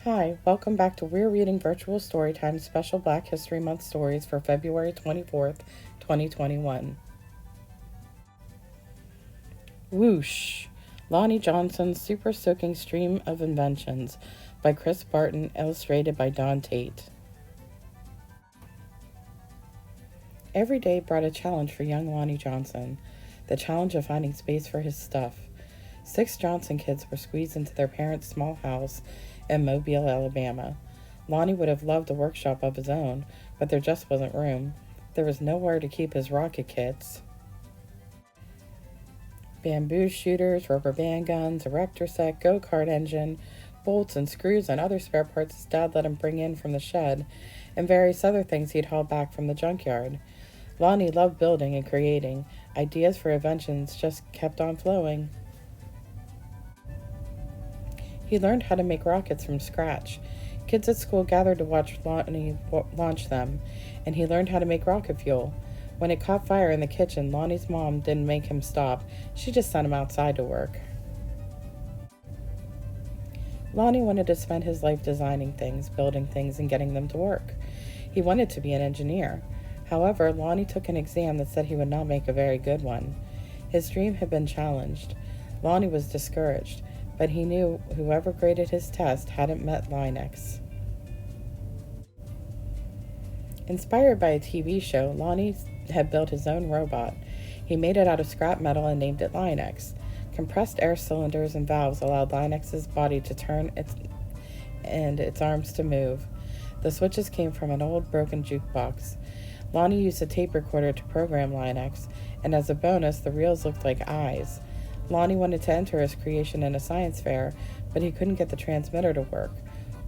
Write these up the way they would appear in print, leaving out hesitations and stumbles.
Hi, welcome back to We're Reading Virtual Storytime Special Black History Month stories for February 24th, 2021. Whoosh! Lonnie Johnson's Super Soaking Stream of Inventions by Chris Barton, illustrated by Don Tate. Every day brought a challenge for young Lonnie Johnson, the challenge of finding space for his stuff. 6 Johnson kids were squeezed into their parents' small house in Mobile, Alabama. Lonnie would have loved a workshop of his own, but there just wasn't room. There was nowhere to keep his rocket kits. Bamboo shooters, rubber band guns, erector set, go-kart engine, bolts and screws and other spare parts his dad let him bring in from the shed, and various other things he'd hauled back from the junkyard. Lonnie loved building and creating. Ideas for inventions just kept on flowing. He learned how to make rockets from scratch. Kids at school gathered to watch Lonnie launch them, and he learned how to make rocket fuel. When it caught fire in the kitchen, Lonnie's mom didn't make him stop. She just sent him outside to work. Lonnie wanted to spend his life designing things, building things, and getting them to work. He wanted to be an engineer. However, Lonnie took an exam that said he would not make a very good one. His dream had been challenged. Lonnie was discouraged, but he knew whoever graded his test hadn't met Linux. Inspired by a TV show, Lonnie had built his own robot. He made it out of scrap metal and named it Linux. Compressed air cylinders and valves allowed Linux's body to turn and its arms to move. The switches came from an old broken jukebox. Lonnie used a tape recorder to program Linux, and as a bonus, the reels looked like eyes. Lonnie wanted to enter his creation in a science fair, but he couldn't get the transmitter to work.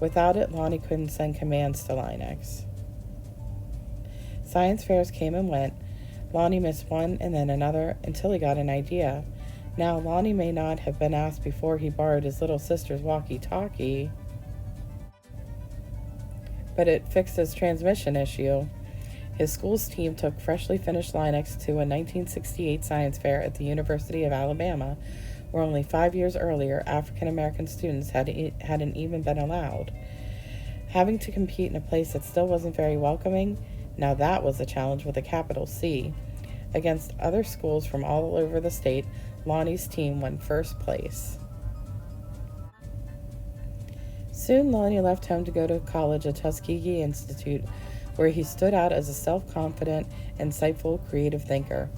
Without it, Lonnie couldn't send commands to Linux. Science fairs came and went. Lonnie missed one and then another until he got an idea. Now, Lonnie may not have been asked before he borrowed his little sister's walkie-talkie, but it fixed his transmission issue. His school's team took freshly finished Linux to a 1968 science fair at the University of Alabama, where only 5 years earlier African-American students hadn't even been allowed. Having to compete in a place that still wasn't very welcoming, now that was a challenge with a capital C. Against other schools from all over the state, Lonnie's team won first place. Soon Lonnie left home to go to college at Tuskegee Institute, where he stood out as a self-confident, insightful, creative thinker.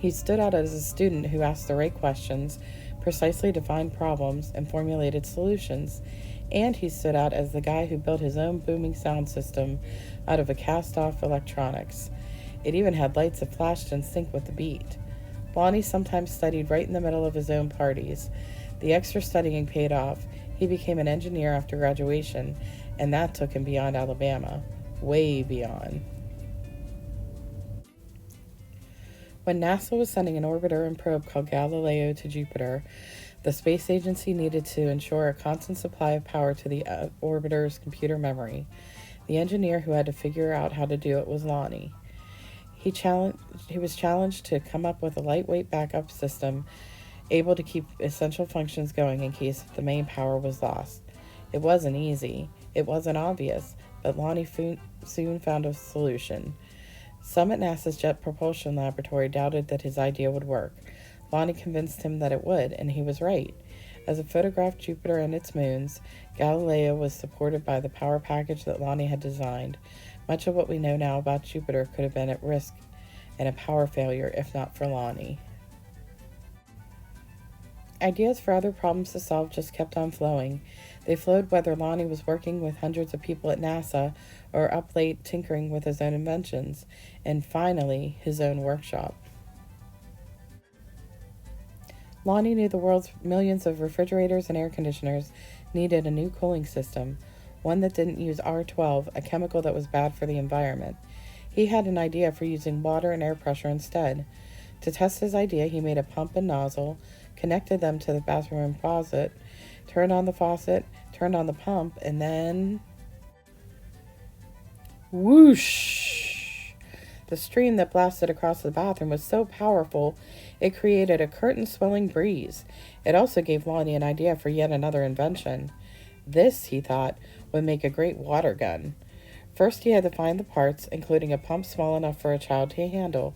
He stood out as a student who asked the right questions, precisely defined problems, and formulated solutions. And he stood out as the guy who built his own booming sound system out of a cast-off electronics. It even had lights that flashed in sync with the beat. Lonnie sometimes studied right in the middle of his own parties. The extra studying paid off. He became an engineer after graduation, and that took him beyond Alabama. Way beyond. When NASA was sending an orbiter and probe called Galileo to Jupiter, the space agency needed to ensure a constant supply of power to the orbiter's computer memory. The engineer who had to figure out how to do it was Lonnie. He was challenged to come up with a lightweight backup system able to keep essential functions going in case the main power was lost. It wasn't easy. It wasn't obvious, but Lonnie soon found a solution. Some at NASA's Jet Propulsion Laboratory doubted that his idea would work. Lonnie convinced him that it would, and he was right. As it photographed Jupiter and its moons, Galileo was supported by the power package that Lonnie had designed. Much of what we know now about Jupiter could have been at risk in a power failure if not for Lonnie. Ideas for other problems to solve just kept on flowing. They flowed whether Lonnie was working with hundreds of people at NASA or up late tinkering with his own inventions, and finally, his own workshop. Lonnie knew the world's millions of refrigerators and air conditioners needed a new cooling system, one that didn't use R12, a chemical that was bad for the environment. He had an idea for using water and air pressure instead. To test his idea, he made a pump and nozzle, connected them to the bathroom faucet, turned on the faucet, turned on the pump, and then... whoosh! The stream that blasted across the bathroom was so powerful, it created a curtain-swelling breeze. It also gave Lonnie an idea for yet another invention. This, he thought, would make a great water gun. First, he had to find the parts, including a pump small enough for a child to handle.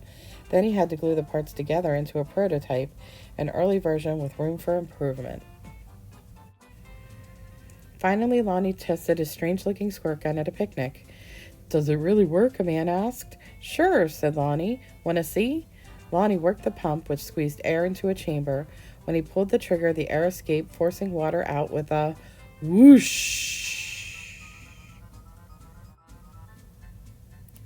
Then he had to glue the parts together into a prototype, an early version with room for improvement. Finally, Lonnie tested his strange-looking squirt gun at a picnic. "Does it really work?" a man asked. "Sure," said Lonnie. "Want to see?" Lonnie worked the pump, which squeezed air into a chamber. When he pulled the trigger, the air escaped, forcing water out with a whoosh.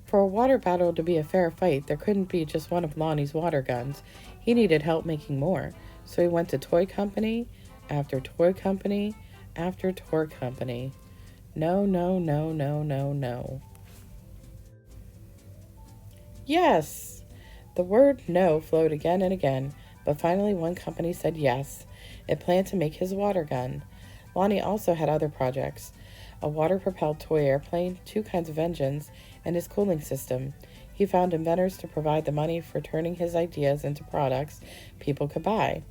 For a water battle to be a fair fight, there couldn't be just one of Lonnie's water guns. He needed help making more. So he went to toy company after toy company after toy company. No, no, no, no, no, no. Yes! The word no flowed again and again, but finally one company said yes. It planned to make his water gun. Lonnie also had other projects: a water-propelled toy airplane, 2 kinds of engines, and his cooling system. He found inventors to provide the money for turning his ideas into products people could buy.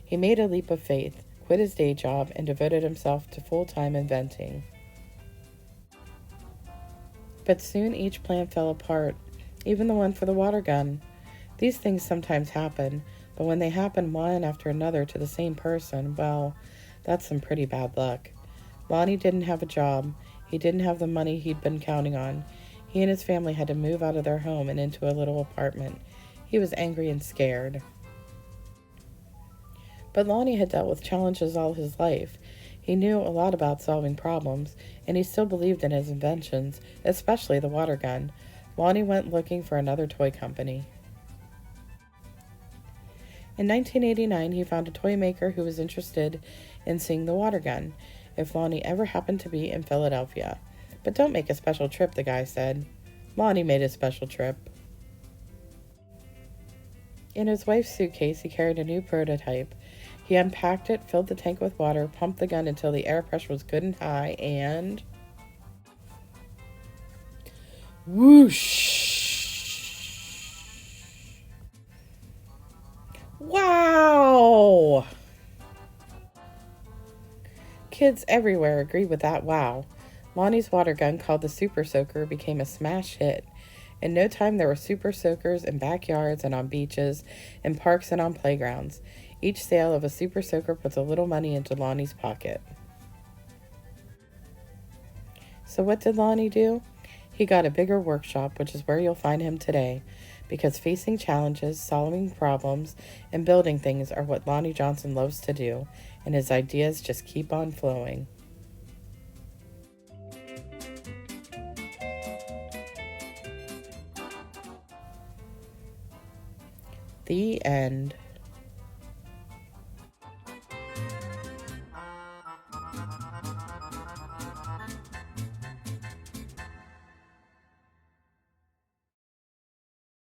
He made a leap of faith, quit his day job, and devoted himself to full-time inventing. But soon each plan fell apart, even the one for the water gun. These things sometimes happen, but when they happen one after another to the same person, well, that's some pretty bad luck. Lonnie didn't have a job. He didn't have the money he'd been counting on. He and his family had to move out of their home and into a little apartment. He was angry and scared. But Lonnie had dealt with challenges all his life. He knew a lot about solving problems, and he still believed in his inventions, especially the water gun. Lonnie went looking for another toy company. In 1989, he found a toy maker who was interested in seeing the water gun, if Lonnie ever happened to be in Philadelphia. "But don't make a special trip," the guy said. Lonnie made a special trip. In his wife's suitcase, he carried a new prototype. He unpacked it, filled the tank with water, pumped the gun until the air pressure was good and high, and whoosh! Wow! Kids everywhere agreed with that wow. Lonnie's water gun, called the Super Soaker, became a smash hit. In no time, there were Super Soakers in backyards and on beaches, in parks and on playgrounds. Each sale of a Super Soaker puts a little money into Lonnie's pocket. So what did Lonnie do? He got a bigger workshop, which is where you'll find him today, because facing challenges, solving problems, and building things are what Lonnie Johnson loves to do, and his ideas just keep on flowing. The end.